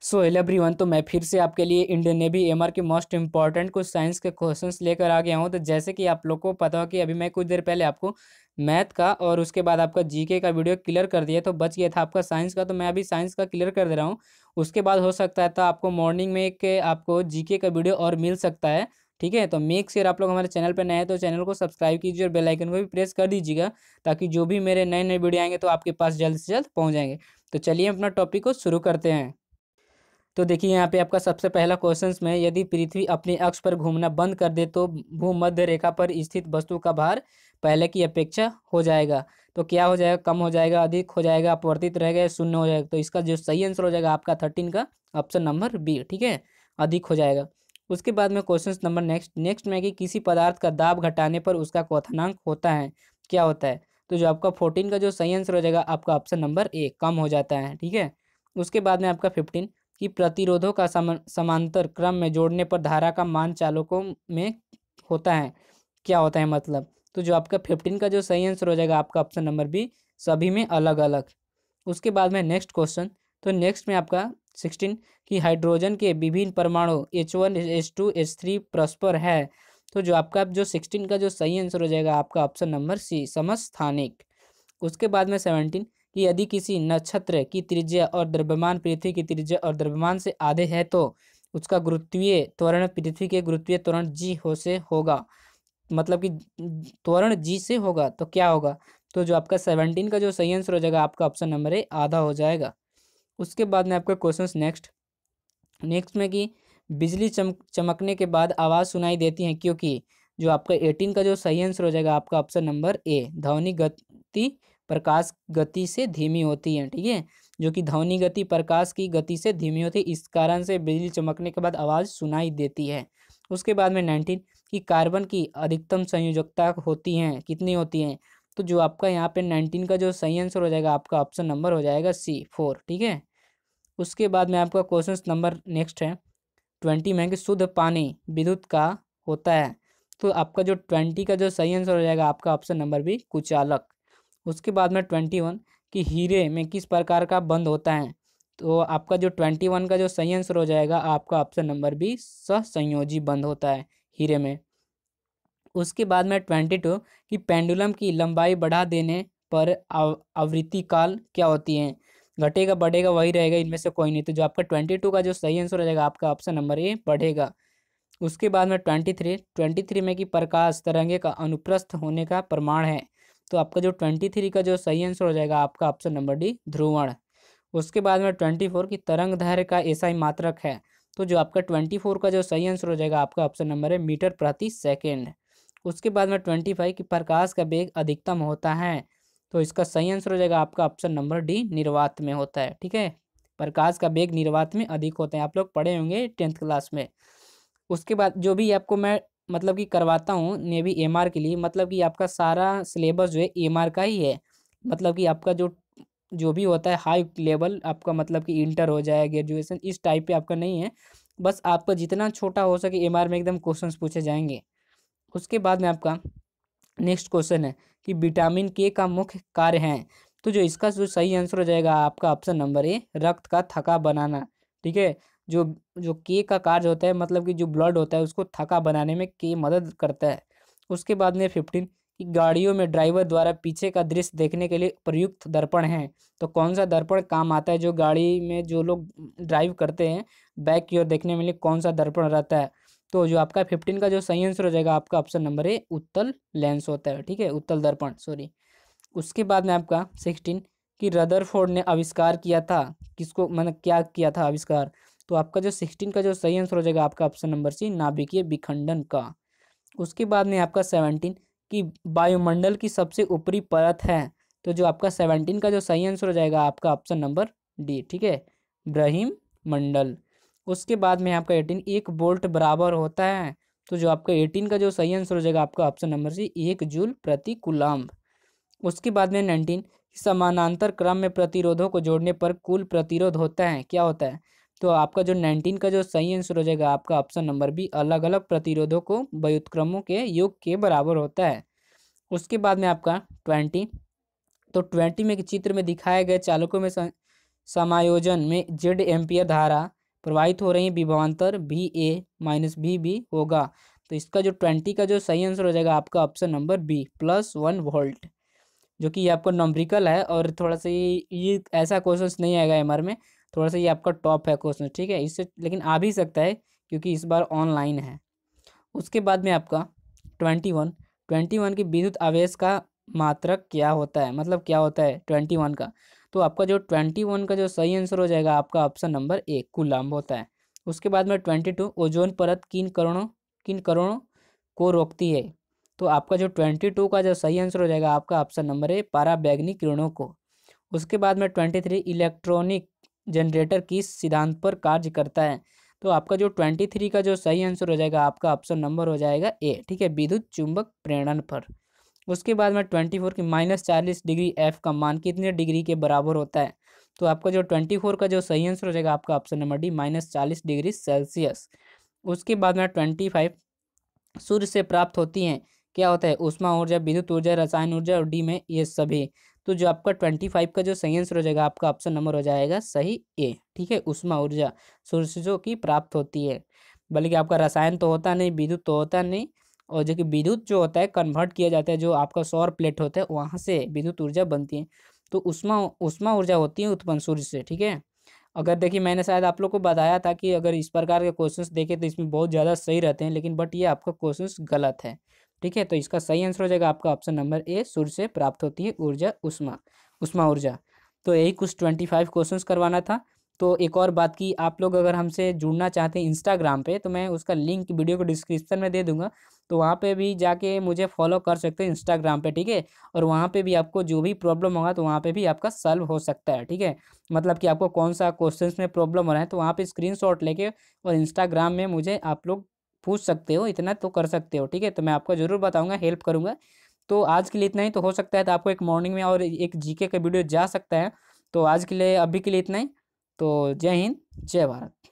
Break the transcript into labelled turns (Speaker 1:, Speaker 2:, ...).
Speaker 1: So hello everyone, तो मैं फिर से आपके लिए इंडियन नेवी एमआर के मोस्ट इंपॉर्टेंट कुछ साइंस के क्वेश्चंस लेकर आ गया हूं। तो जैसे कि आप लोग को पता हो कि अभी मैं कुछ देर पहले आपको मैथ का और उसके बाद आपका जीके का वीडियो क्लियर कर दिया, तो बच गया था आपका साइंस का। तो मैं अभी साइंस का क्लियर कर दे रहा हूँ। उसके बाद हो सकता है तो आपको मॉर्निंग में एक आपको जीके का वीडियो और मिल सकता है। ठीक है, तो मेक श्योर आप लोग हमारे चैनल पर नए हैं तो चैनल को सब्सक्राइब कीजिए और बेल आइकन को भी प्रेस कर दीजिएगा, ताकि जो भी मेरे नए नए वीडियो आएंगे तो आपके पास जल्द से जल्द पहुँच जाएंगे। तो चलिए अपना टॉपिक को शुरू करते हैं। तो देखिए यहाँ पे आपका सबसे पहला क्वेश्चन में, यदि पृथ्वी अपने अक्ष पर घूमना बंद कर दे तो भूमध्य रेखा पर स्थित वस्तु का भार पहले की अपेक्षा हो जाएगा। तो क्या हो जाएगा? कम हो जाएगा, अधिक हो जाएगा, अपवर्तित रहेगा या शून्य हो जाएगा? तो इसका जो सही आंसर हो जाएगा आपका 13 का ऑप्शन नंबर बी। ठीक है, अधिक हो जाएगा। उसके बाद में क्वेश्चन नंबर नेक्स्ट में कि किसी पदार्थ का दाब घटाने पर उसका क्वथनांक होता है, क्या होता है? तो जो आपका 14 का जो सही आंसर हो जाएगा आपका ऑप्शन नंबर ए, कम हो जाता है। ठीक है, उसके बाद में आपका 15 कि प्रतिरोधों का समांतर क्रम में जोड़ने पर धारा का मान चालकों में होता है, क्या होता है मतलब? तो जो आपका 15 का जो सही आंसर हो जाएगा आपका ऑप्शन नंबर बी, सभी में अलग अलग। उसके बाद में नेक्स्ट क्वेश्चन, तो नेक्स्ट में आपका 16 कि हाइड्रोजन के विभिन्न परमाणु H1 H2 H3 परस्पर है। तो जो आपका जो 16 का जो सही आंसर हो जाएगा आपका ऑप्शन नंबर सी, समस्थानिक। उसके बाद में 17 कि यदि किसी नक्षत्र की त्रिज्या और द्रव्यमान पृथ्वी की त्रिज्या और द्रव्यमान से आधे है तो उसका गुरुत्वीय त्वरण पृथ्वी के गुरुत्वीय त्वरण जी हो से होगा, मतलब कि त्वरण जी से होगा तो क्या होगा? तो जो आपका 17 का जो सही आंसर हो जाएगा आपका ऑप्शन नंबर ए, आधा हो जाएगा। उसके बाद में आपका क्वेश्चन नेक्स्ट में कि बिजली चमकने के बाद आवाज़ सुनाई देती है क्योंकि जो आपका 18 का जो सही आंसर हो जाएगा आपका ऑप्शन नंबर ए, ध्वनि गति प्रकाश गति से धीमी होती है। ठीक है, जो कि ध्वनि गति प्रकाश की गति से धीमी होती है, इस कारण से बिजली चमकने के बाद आवाज़ सुनाई देती है। उसके बाद में 19 कि कार्बन की अधिकतम संयोजकता होती हैं, कितनी होती हैं? तो जो आपका यहाँ पे 19 का जो सही आंसर हो जाएगा आपका ऑप्शन नंबर हो जाएगा सी, 4। ठीक है, उसके बाद में आपका क्वेश्चन नंबर नेक्स्ट है 20 में कि शुद्ध पानी विद्युत का होता है। तो आपका जो 20 का जो सही आंसर हो जाएगा आपका ऑप्शन नंबर बी, कुचालक। उसके बाद में 21 कि हीरे में किस प्रकार का बंध होता है। तो आपका जो 21 का जो सही आंसर हो जाएगा आपका ऑप्शन नंबर बी, सहसंयोजी बंध होता है हीरे में। उसके बाद में 22 कि पेंडुलम की लंबाई बढ़ा देने पर आवृत्ति काल क्या होती है? घटेगा बढ़ेगा वही रहेगा, इनमें से कोई नहीं। तो जो आपका 22 का जो सही आंसर हो जाएगा आपका ऑप्शन नंबर ए, बढ़ेगा। उसके बाद में 23 में कि प्रकाश तरंगे का अनुप्रस्थ होने का प्रमाण है। तो आपका जो 23 का जो सही आंसर हो जाएगा आपका ऑप्शन नंबर डी, ध्रुवण। उसके बाद में 24 की तरंग दैर्घ्य का एसआई मात्रक है। तो जो आपका 24 का जो सही आंसर हो जाएगा आपका ऑप्शन नंबर है मीटर प्रति सेकेंड। उसके बाद में 25 की प्रकाश का वेग अधिकतम होता है। तो इसका सही आंसर हो जाएगा आपका ऑप्शन नंबर डी, निर्वात में होता है। ठीक है, प्रकाश का वेग निर्वात में अधिक होता है, आप लोग पढ़े होंगे 10th क्लास में। उसके बाद जो भी आपको मैं मतलब कि करवाता हूँ नेवी एमआर के लिए, मतलब कि आपका सारा सिलेबस जो है एमआर का ही है। मतलब कि आपका जो जो भी होता है हाई लेवल आपका, मतलब कि इंटर हो जाए, ग्रेजुएशन, इस टाइप पे आपका नहीं है। बस आपका जितना छोटा हो सके एमआर में एकदम क्वेश्चंस पूछे जाएंगे। उसके बाद में आपका नेक्स्ट क्वेश्चन है कि विटामिन के का मुख्य कार्य है। तो जो इसका जो सही आंसर हो जाएगा आपका ऑप्शन नंबर ए, रक्त का थक्का बनाना। ठीक है, जो जो के का कार्य होता है, मतलब कि जो ब्लड होता है उसको थक्का बनाने में के मदद करता है। उसके बाद में 15 कि गाड़ियों में ड्राइवर द्वारा पीछे का दृश्य देखने के लिए प्रयुक्त दर्पण है। तो कौन सा दर्पण काम आता है? जो गाड़ी में जो लोग ड्राइव करते हैं बैक की ओर देखने में लिए कौन सा दर्पण रहता है? तो जो आपका 15 का जो सही आंसर हो जाएगा आपका ऑप्शन नंबर ए, उत्तल लेंस होता है। ठीक है, उत्तल दर्पण, सॉरी। उसके बाद में आपका 16 कि रदरफोर्ड ने आविष्कार किया था, किसको मतलब क्या किया था आविष्कार? तो आपका जो 16 का जो सही आंसर हो जाएगा आपका ऑप्शन नंबर सी, नाभिकीय विखंडन का। उसके बाद में आपका 17 कि वायुमंडल की सबसे ऊपरी परत है। तो जो आपका 17 का जो सही आंसर हो जाएगा आपका ऑप्शन नंबर डी। ठीक है, ब्रह्म मंडल। उसके बाद में आपका 18 एक वोल्ट बराबर होता है। तो जो आपका 18 का जो सही आंसर हो जाएगा आपका ऑप्शन नंबर सी, 1 जूल प्रति कूलम्ब। उसके बाद में 19 समानांतर क्रम में प्रतिरोधों को जोड़ने पर कुल प्रतिरोध होता है, क्या होता है? तो आपका जो 19 का जो सही आंसर हो जाएगा आपका ऑप्शन नंबर बी, अलग अलग प्रतिरोधों को व्युत्क्रमों के योग के बराबर होता है। उसके बाद में आपका 20, तो 20 में चित्र में दिखाए गए चालकों में समायोजन में जेड एम्पियर धारा प्रवाहित हो रही है, विभवांतर भी ए माइनस भी बी होगा। तो इसका जो 20 का जो सही आंसर हो जाएगा आपका ऑप्शन नंबर बी +1 वोल्ट, जो कि ये आपको नंबरिकल है। और थोड़ा सा ये ऐसा क्वेश्चन नहीं आएगा एमआर में, थोड़ा सा ये आपका टॉप है क्वेश्चन, ठीक है। इससे लेकिन आ भी सकता है क्योंकि इस बार ऑनलाइन है। उसके बाद में आपका 21 की विद्युत आवेश का मात्रक क्या होता है, मतलब क्या होता है 21 का। तो आपका जो 21 का जो सही आंसर हो जाएगा आपका ऑप्शन नंबर ए कूलम्ब होता है। उसके बाद में 22 ओजोन परत किन कणों को रोकती है। तो आपका जो 22 का जो सही आंसर हो जाएगा आपका ऑप्शन नंबर ए पराबैंगनी किरणों को। उसके बाद में 23 इलेक्ट्रॉनिक जनरेटर किस सिद्धांत पर कार्य करता है। तो आपका जो 23 का जो सही आंसर हो जाएगा आपका ऑप्शन नंबर हो जाएगा ए, ठीक है, विद्युत चुंबक प्रेरण पर। उसके बाद में 24 की -40 डिग्री एफ का मान कितने डिग्री के बराबर होता है। तो आपका जो 24 का जो सही आंसर हो जाएगा आपका option number D -40 degree Celsius. उसके बाद में 25 सूर्य से प्राप्त होती हैं, क्या होता है, ऊष्मा ऊर्जा, विद्युत ऊर्जा, रसायन ऊर्जा और डी में ये सभी। तो जो आपका 25 का जो सही आंसर हो जाएगा आपका ऑप्शन नंबर हो जाएगा सही ए, ठीक है, ऊष्मा ऊर्जा सूर्य से जो की प्राप्त होती है। बल्कि आपका रसायन तो होता नहीं, विद्युत तो होता नहीं, और जो कि विद्युत जो होता है कन्वर्ट किया जाता है, जो आपका सौर प्लेट होता है वहाँ से विद्युत ऊर्जा बनती है। तो ऊष्मा ऊष्मा ऊर्जा होती है उत्पन्न सूर्य से, ठीक है। अगर देखिए मैंने शायद आप लोग को बताया था कि अगर इस प्रकार के क्वेश्चंस देखें तो इसमें बहुत ज़्यादा सही रहते हैं, लेकिन बट ये आपका क्वेश्चंस गलत है, ठीक है। तो इसका सही आंसर हो जाएगा आपका ऑप्शन नंबर ए, सूर्य से प्राप्त होती है ऊर्जा उष्मा उष्मा ऊर्जा। तो यही कुछ 25 क्वेश्चंस करवाना था। तो एक और बात की, आप लोग अगर हमसे जुड़ना चाहते हैं इंस्टाग्राम पे, तो मैं उसका लिंक वीडियो को डिस्क्रिप्शन में दे दूंगा, तो वहाँ पे भी जाके मुझे फॉलो कर सकते हैं इंस्टाग्राम पे, ठीक है। और वहाँ पे भी आपको जो भी प्रॉब्लम होगा तो वहाँ पे भी आपका सॉल्व हो सकता है, ठीक है। मतलब कि आपको कौन सा क्वेश्चंस में प्रॉब्लम हो रहा है तो वहाँ पे स्क्रीनशॉट लेके और इंस्टाग्राम में मुझे आप लोग पूछ सकते हो, इतना तो कर सकते हो, ठीक है। तो मैं आपको ज़रूर बताऊंगा, हेल्प करूंगा। तो आज के लिए इतना ही। तो हो सकता है तो आपको एक मॉर्निंग में और एक जीके का वीडियो जा सकता है। तो आज के लिए, अभी के लिए इतना ही। तो जय हिंद, जय भारत।